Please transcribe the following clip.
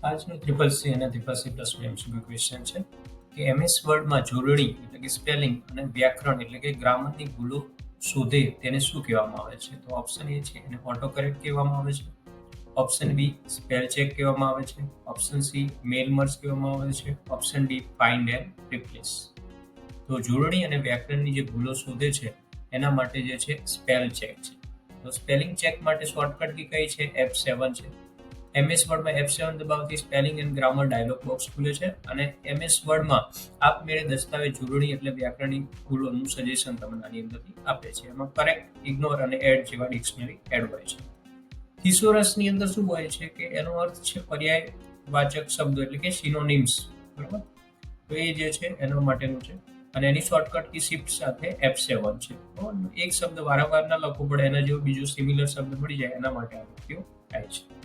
આજનું triple C અને triple C plus MCQ question છે કે એમએસ વર્ડમાં જોડણી એટલે કે સ્પેલિંગ અને વ્યાકરણ એટલે કે ગ્રામરની ભૂલો શોધે તેને શું કહેવામાં આવે છે? તો ઓપ્શન એ છે એને ઓટો કરેક્ટ કહેવામાં આવે છે. ઓપ્શન બી સ્પેલ ચેક કહેવામાં આવે છે. ઓપ્શન સી મેલ મર્જ કહેવામાં આવે છે. Option D find and replace. તો જોડણી અને વ્યાકરણની જે ભૂલો શોધે છે એના માટે જે છે સ્પેલ ચેક છે. તો સ્પેલિંગ ચેક માટે શોર્ટકટ કી કઈ છે? F7 છે. એમએસ વર્ડમાં F7 દબાવવાથી spelling and grammar dialogue box ખુલે છે અને એમએસ વર્ડમાં આપમેળે દસ્તાવેજ જોડણી એટલે વ્યાકરણની ભૂલોનું સજેશન તમને આની અંદરથી આપે છે. એમાં કરેક્ટ, ઇગ્નોર અને એડ જેવા ડિક્શનરી એડ હોય છે. થિસોરસની અંદર શું હોય છે કે એનો અર્થ છે પર્યાયવાચક શબ્દો એટલે કે સિનોનિમ્સ, બરાબર? તો એ જે છે એના માટેનું છે અને એની શોર્ટકટ કી શિફ્ટ સાથે F7 છે. એક શબ્દ વારંવાર ના લખવો પડે એના જેવો બીજો સિમિલર શબ્દ મળી જાય એના માટે આ ઉપયોગ થાય છે.